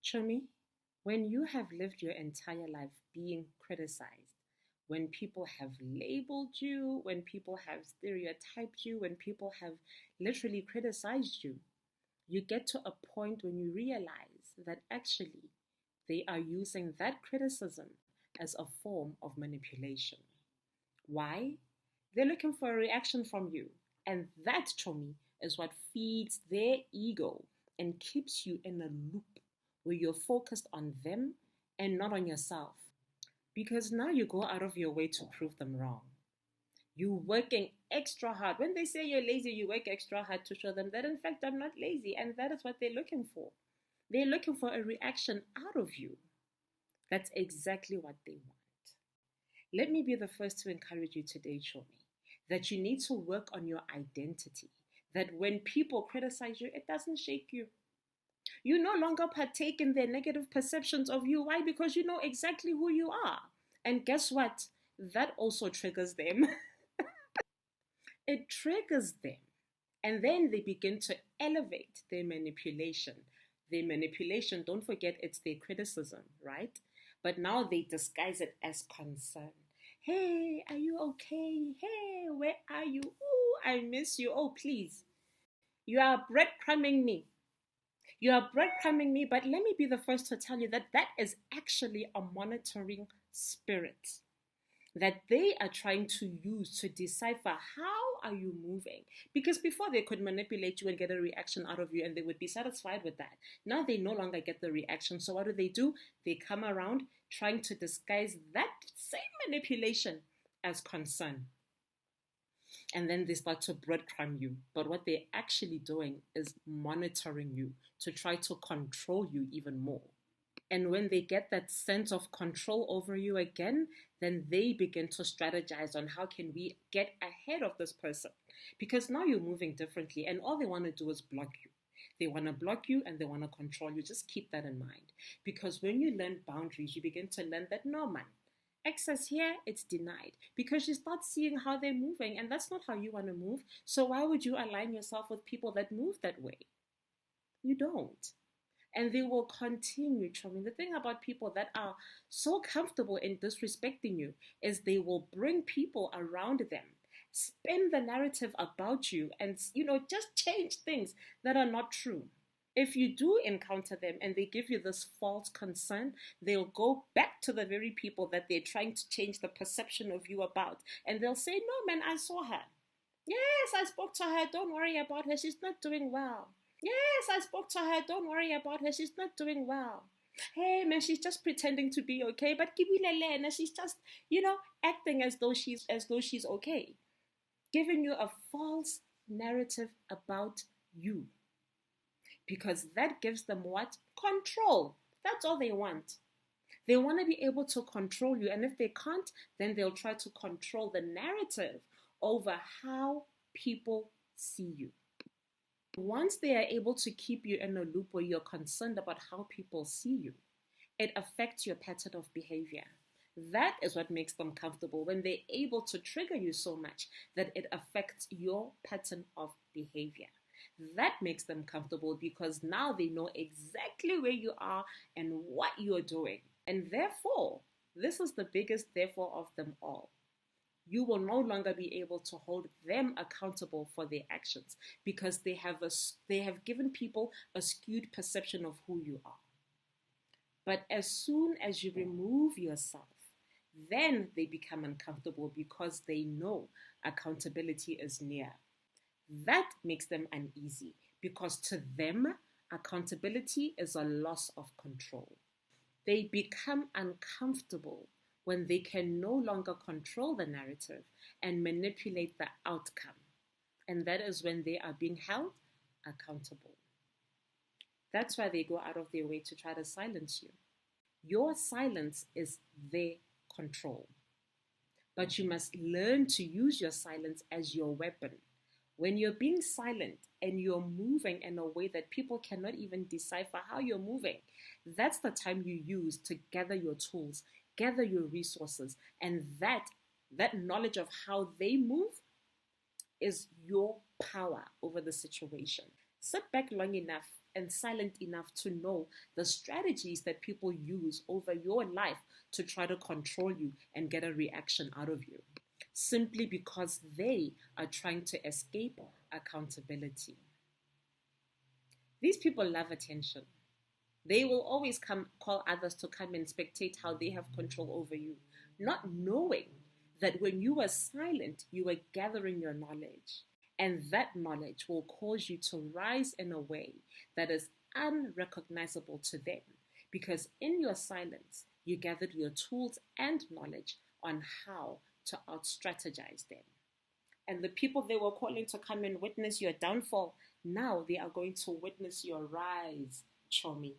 Chomi, when you have lived your entire life being criticized, when people have labeled you, when people have stereotyped you, when people have literally criticized you, you get to a point when you realize that actually they are using that criticism as a form of manipulation. Why? They're looking for a reaction from you. And that, Chomi, is what feeds their ego and keeps you in a loop where you're focused on them and not on yourself. Because now you go out of your way to prove them wrong. You're working extra hard. When they say you're lazy, you work extra hard to show them that, in fact, I'm not lazy. And that is what they're looking for. They're looking for a reaction out of you. That's exactly what they want. Let me be the first to encourage you today, Chomi, that you need to work on your identity. That when people criticize you, it doesn't shake you. You no longer partake in their negative perceptions of you. Why? Because you know exactly who you are. And guess what? That also triggers them. It triggers them. And then they begin to elevate their manipulation. Their manipulation, don't forget, it's their criticism, right? But now they disguise it as concern. Hey, are you okay? Hey, where are you? Ooh, I miss you. Oh, please. You are breadcrumbing me. You are breadcrumbing me, but let me be the first to tell you that that is actually a monitoring spirit that they are trying to use to decipher how are you moving. Because before they could manipulate you and get a reaction out of you and they would be satisfied with that. Now they no longer get the reaction. So what do? They come around trying to disguise that same manipulation as concern. And then they start to breadcrumb you. But what they're actually doing is monitoring you to try to control you even more. And when they get that sense of control over you again, then they begin to strategize on how can we get ahead of this person. Because now you're moving differently and all they want to do is block you. They want to block you and they want to control you. Just keep that in mind. Because when you learn boundaries, you begin to learn that no, man, access here, it's denied. Because you start seeing how they're moving and that's not how you want to move. So why would you align yourself with people that move that way? You don't. And they will continue, Chomi. The thing about people that are so comfortable in disrespecting you is they will bring people around them, spin the narrative about you, and just change things that are not true. If you do encounter them and they give you this false concern, they'll go back to the very people that they're trying to change the perception of you about. And they'll say, no, man, I saw her. Yes, I spoke to her. Don't worry about her. She's not doing well. Yes, I spoke to her. Don't worry about her. She's not doing well. Hey, man, she's just pretending to be okay. But she's just, acting as though she's okay. Giving you a false narrative about you. Because that gives them what? Control. That's all they want. They want to be able to control you. And if they can't, then they'll try to control the narrative over how people see you. Once they are able to keep you in a loop where you're concerned about how people see you, it affects your pattern of behavior. That is what makes them comfortable, when they're able to trigger you so much that it affects your pattern of behavior. That makes them comfortable because now they know exactly where you are and what you're doing. And therefore, this is the biggest therefore of them all. You will no longer be able to hold them accountable for their actions because they have given people a skewed perception of who you are. But as soon as you remove yourself, then they become uncomfortable because they know accountability is near. That makes them uneasy because to them, accountability is a loss of control. They become uncomfortable when they can no longer control the narrative and manipulate the outcome. And that is when they are being held accountable. That's why they go out of their way to try to silence you. Your silence is their control. But you must learn to use your silence as your weapon. When you're being silent and you're moving in a way that people cannot even decipher how you're moving, that's the time you use to gather your tools, gather your resources, and that knowledge of how they move is your power over the situation. Sit back long enough and silent enough to know the strategies that people use over your life to try to control you and get a reaction out of you, simply because they are trying to escape accountability. These people love attention. They will always call others to come and spectate how they have control over you, not knowing that when you were silent, you were gathering your knowledge. And that knowledge will cause you to rise in a way that is unrecognizable to them. Because in your silence, you gathered your tools and knowledge on how to outstrategize them. And the people they were calling to come and witness your downfall, now they are going to witness your rise, chomi.